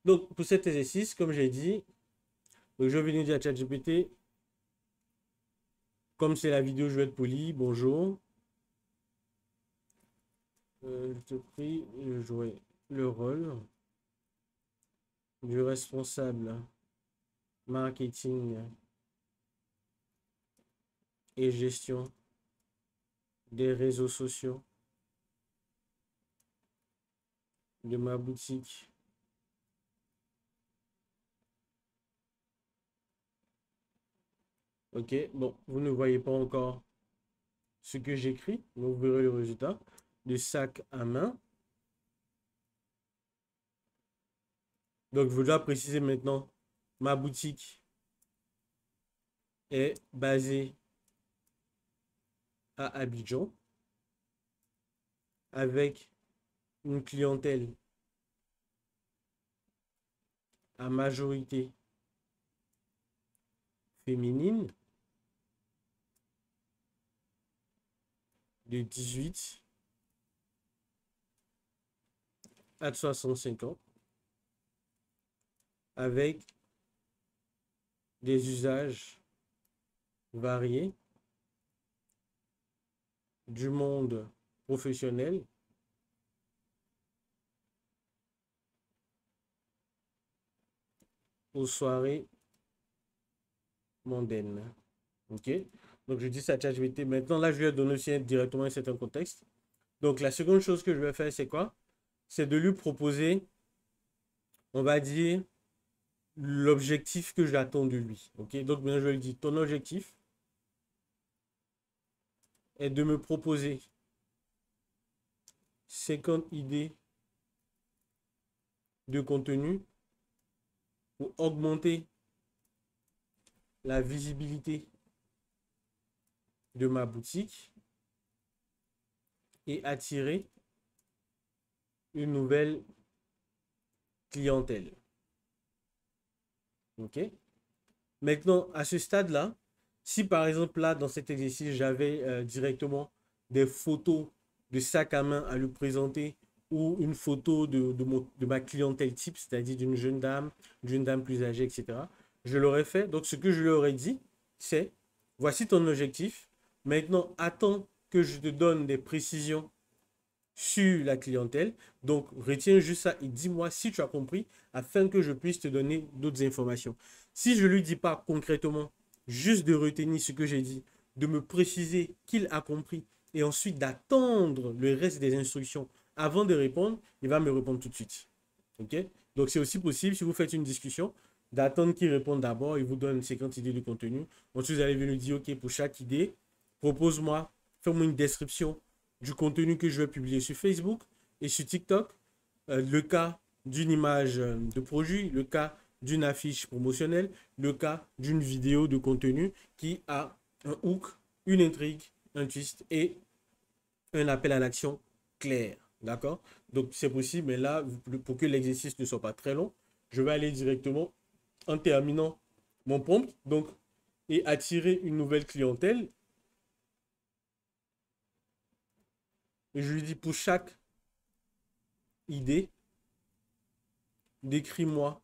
Donc, pour cet exercice, comme j'ai dit, donc je vais venir dire à ChatGPT, comme c'est la vidéo, je vais être poli, bonjour. Je te prie de jouer le rôle du responsable marketing et gestion des réseaux sociaux de ma boutique. Ok, bon, vous ne voyez pas encore ce que j'écris, mais vous verrez le résultat du sac à main. Donc, je dois préciser maintenant, ma boutique est basée à Abidjan avec une clientèle à majorité féminine de 18 à 65 ans avec des usages variés du monde professionnel aux soirées mondaines. Ok? Donc, je dis ça à ChatGPT. Maintenant, là, je lui ai donné aussi directement un certain contexte. Donc, la seconde chose que je vais faire, c'est quoi? C'est de lui proposer, on va dire, l'objectif que j'attends de lui. Ok? Donc, maintenant, je lui dis, ton objectif est de me proposer 50 idées de contenu pour augmenter la visibilité de ma boutique et attirer une nouvelle clientèle. Ok? Maintenant, à ce stade-là, si par exemple là, dans cet exercice, j'avais directement des photos de sac à main à lui présenter ou une photo de ma clientèle type, c'est-à-dire d'une dame plus âgée, etc., je l'aurais fait. Donc, ce que je lui aurais dit, c'est, voici ton objectif. Maintenant, attends que je te donne des précisions sur la clientèle. Donc, retiens juste ça et dis-moi si tu as compris afin que je puisse te donner d'autres informations. Si je ne lui dis pas concrètement, juste de retenir ce que j'ai dit, de me préciser qu'il a compris et ensuite d'attendre le reste des instructions avant de répondre, il va me répondre tout de suite. OK? Donc, c'est aussi possible, si vous faites une discussion, d'attendre qu'il réponde d'abord. Il vous donne une séquence idée de contenu. Ensuite, vous allez venir lui dire, OK, pour chaque idée, propose-moi, fais-moi une description du contenu que je vais publier sur Facebook et sur TikTok. Le cas d'une image de produit, le cas d'une affiche promotionnelle, le cas d'une vidéo de contenu qui a un hook, une intrigue, un twist et un appel à l'action clair. D'accord? Donc, c'est possible, mais là, pour que l'exercice ne soit pas très long, je vais aller directement en terminant mon prompt. Donc, et attirer une nouvelle clientèle. Et je lui dis pour chaque idée, décris-moi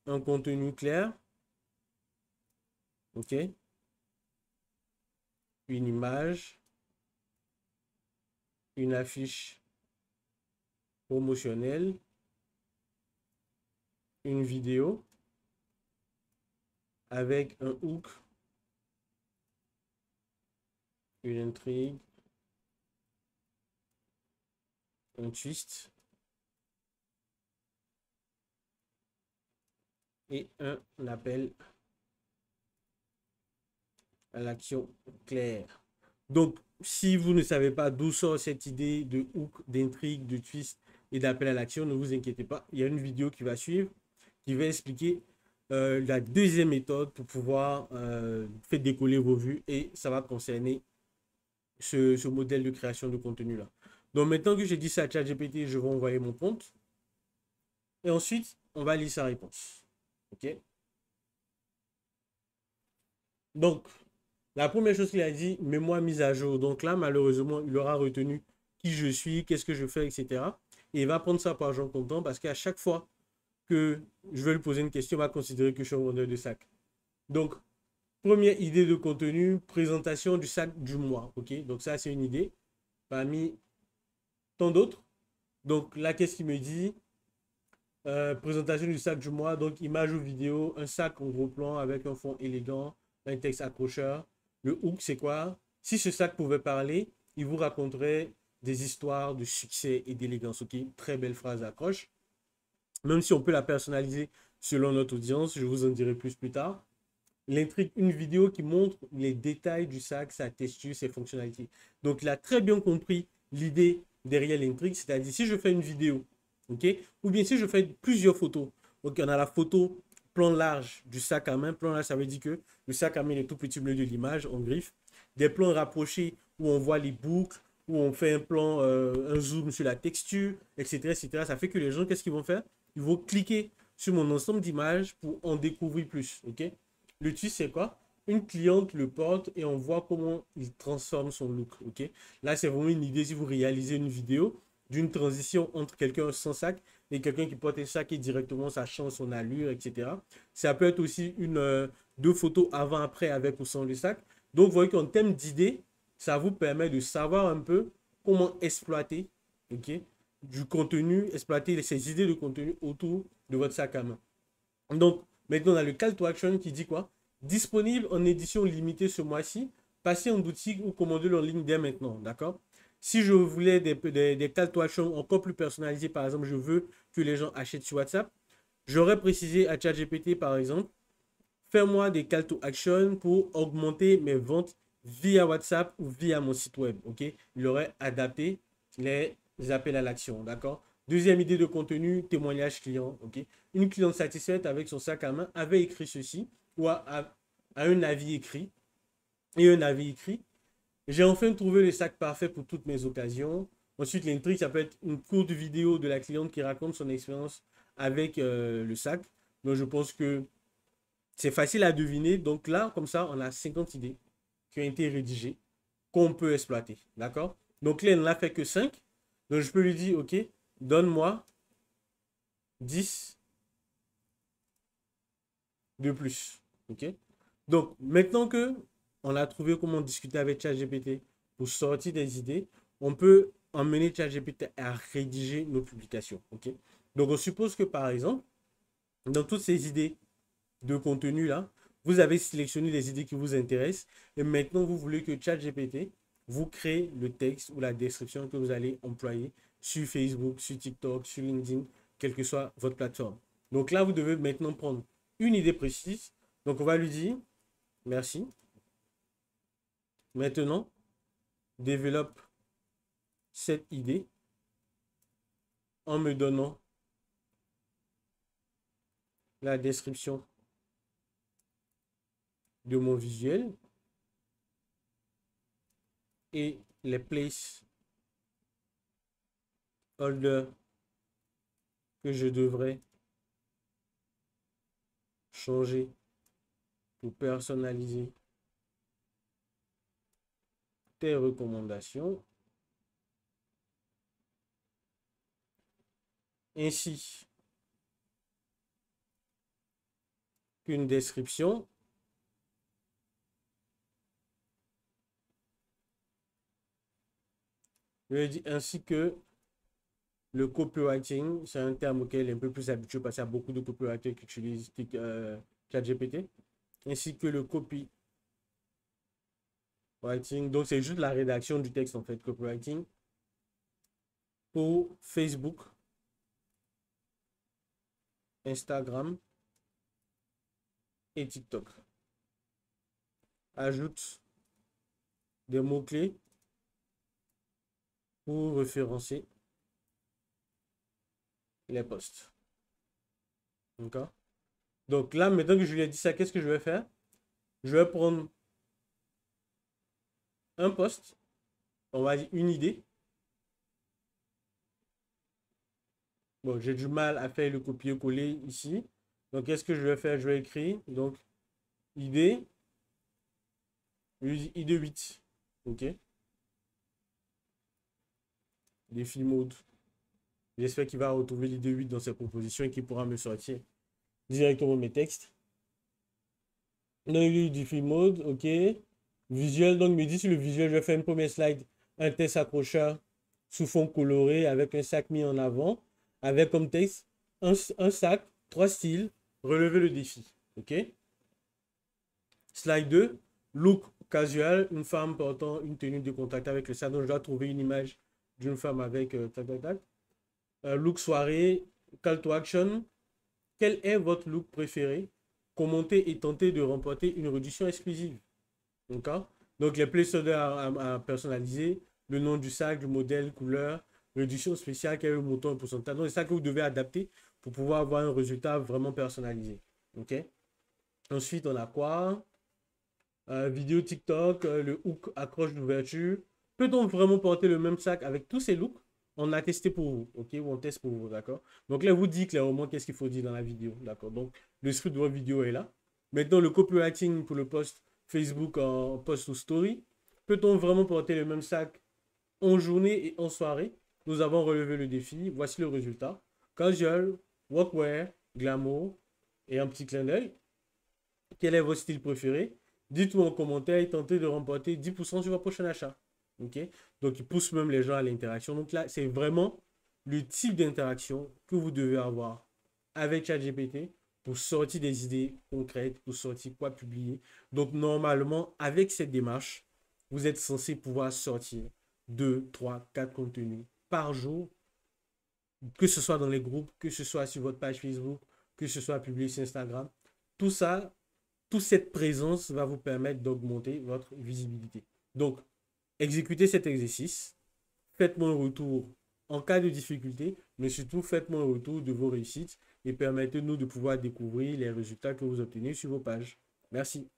un contenu clair. OK? Une image, une affiche promotionnelle, une vidéo avec un hook, une intrigue, un twist et un appel à l'action claire. Donc, si vous ne savez pas d'où sort cette idée de hook, d'intrigue, de twist et d'appel à l'action, ne vous inquiétez pas. Il y a une vidéo qui va suivre qui va expliquer la deuxième méthode pour pouvoir faire décoller vos vues et ça va concerner ce modèle de création de contenu-là. Donc, maintenant que j'ai dit ça à ChatGPT, je vais envoyer mon prompt et ensuite, on va lire sa réponse. OK? Donc, la première chose qu'il a dit, mets-moi mise à jour. Donc là, malheureusement, il aura retenu qui je suis, qu'est-ce que je fais, etc. et il va prendre ça pour argent comptant parce qu'à chaque fois que je vais lui poser une question, il va considérer que je suis un vendeur de sac. Donc, première idée de contenu, présentation du sac du mois. OK? Donc, ça, c'est une idée parmi tant d'autres. Donc, là, qu'est-ce qu'il me dit? Présentation du sac du mois. Donc, image ou vidéo, un sac en gros plan avec un fond élégant, un texte accrocheur. Le hook, c'est quoi? Si ce sac pouvait parler, il vous raconterait des histoires de succès et d'élégance. OK? Très belle phrase d'accroche. Même si on peut la personnaliser selon notre audience, je vous en dirai plus tard. L'intrigue, une vidéo qui montre les détails du sac, sa texture, ses fonctionnalités. Donc, il a très bien compris l'idée derrière l'intrigue, c'est-à-dire si je fais une vidéo, ok, ou bien si je fais plusieurs photos. Donc, on a la photo plan large du sac à main. Plan large, ça veut dire que le sac à main est tout petit au milieu de l'image, en griffe. Des plans rapprochés où on voit les boucles, où on fait un plan, un zoom sur la texture, etc., etc. Ça fait que les gens, qu'est-ce qu'ils vont faire? Ils vont cliquer sur mon ensemble d'images pour en découvrir plus, ok? Le twist, c'est quoi? Une cliente le porte et on voit comment il transforme son look. Ok. Là, c'est vraiment une idée si vous réalisez une vidéo d'une transition entre quelqu'un sans sac et quelqu'un qui porte un sac et directement ça change son allure, etc. Ça peut être aussi deux photos avant-après avec ou sans le sac. Donc, vous voyez qu'en termes d'idées, ça vous permet de savoir un peu comment exploiter, ok, du contenu, exploiter ces idées de contenu autour de votre sac à main. Donc, maintenant, on a le call to action qui dit quoi? Disponible en édition limitée ce mois-ci. Passez en boutique ou commandez-le en ligne dès maintenant. D'accord? Si je voulais des call to action encore plus personnalisés, par exemple, je veux que les gens achètent sur WhatsApp, j'aurais précisé à ChatGPT, par exemple, fais-moi des call to action pour augmenter mes ventes via WhatsApp ou via mon site web. OK? Il aurait adapté les appels à l'action. D'accord? Deuxième idée de contenu, témoignage client. OK? Une cliente satisfaite avec son sac à main avait écrit ceci ou a un avis écrit et un avis écrit. J'ai enfin trouvé le sac parfait pour toutes mes occasions. Ensuite, l'intrigue, ça peut être une courte vidéo de la cliente qui raconte son expérience avec le sac. Donc, je pense que c'est facile à deviner. Donc là, comme ça, on a 50 idées qui ont été rédigées qu'on peut exploiter. D'accord? Donc là, elle n'a fait que 5. Donc je peux lui dire, OK, donne-moi 10 de plus. OK? Donc maintenant que on a trouvé comment discuter avec ChatGPT pour sortir des idées, on peut emmener ChatGPT à rédiger nos publications. OK? Donc on suppose que par exemple, dans toutes ces idées de contenu là, vous avez sélectionné les idées qui vous intéressent et maintenant vous voulez que ChatGPT vous crée le texte ou la description que vous allez employer sur Facebook, sur TikTok, sur LinkedIn, quelle que soit votre plateforme. Donc là, vous devez maintenant prendre une idée précise. Donc on va lui dire merci. Maintenant, développe cette idée en me donnant la description de mon visuel et les placeholders que je devrais changer pour personnaliser tes recommandations, ainsi qu'une description ainsi que le copywriting. C'est un terme auquel il est un peu plus habitué parce qu'il y a beaucoup de copywriters qui utilisent ChatGPT, ainsi que le copywriting. Donc, c'est juste la rédaction du texte en fait, copywriting, pour Facebook, Instagram et TikTok. Ajoute des mots-clés pour référencer les posts. D'accord? Donc là, maintenant que je lui ai dit ça, qu'est-ce que je vais faire? Je vais prendre un post, on va dire une idée. Bon, j'ai du mal à faire le copier-coller ici. Donc, qu'est-ce que je vais faire? Je vais écrire, donc, idée, idée 8. OK? Défi mode J'espère qu'il va retrouver l'idée 8 dans ses propositions et qu'il pourra me sortir directement mes textes. Donc, il dit mode, ok. Visuel, donc, il me dit sur le visuel, je vais faire une première slide, un test accrocheur sous fond coloré avec un sac mis en avant, avec comme texte un sac, 3 styles, relever le défi. Ok. Slide 2, look casual, une femme portant une tenue de contact avec le sac. Donc, je dois trouver une image d'une femme avec tac, tac, tac. Look soirée, call to action. Quel est votre look préféré? Commentez et tentez de remporter une réduction exclusive. D'accord? Donc, les placeholders à personnaliser, le nom du sac, le modèle, couleur, réduction spéciale, quel est le montant et pourcentage. Donc, c'est ça que vous devez adapter pour pouvoir avoir un résultat vraiment personnalisé. OK? Ensuite, on a quoi? Vidéo TikTok, le hook accroche d'ouverture. Peut-on vraiment porter le même sac avec tous ces looks? On a testé pour vous, ok? Ou on teste pour vous, d'accord? Donc là, vous dit clairement qu'est-ce qu'il faut dire dans la vidéo, d'accord? Donc, le script de votre vidéo est là. Maintenant, le copywriting pour le post Facebook en post ou story. Peut-on vraiment porter le même sac en journée et en soirée? Nous avons relevé le défi. Voici le résultat. Casual, workwear, glamour et un petit clin d'œil. Quel est votre style préféré? Dites-moi en commentaire et tentez de remporter 10% sur votre prochain achat. Ok? Donc, il pousse même les gens à l'interaction. Donc là, c'est vraiment le type d'interaction que vous devez avoir avec ChatGPT pour sortir des idées concrètes, pour sortir quoi publier. Donc, normalement, avec cette démarche, vous êtes censé pouvoir sortir 2, 3, 4 contenus par jour, que ce soit dans les groupes, que ce soit sur votre page Facebook, que ce soit publié sur Instagram. Tout ça, toute cette présence va vous permettre d'augmenter votre visibilité. Donc, exécutez cet exercice, faites-moi un retour en cas de difficulté, mais surtout faites-moi un retour de vos réussites et permettez-nous de pouvoir découvrir les résultats que vous obtenez sur vos pages. Merci.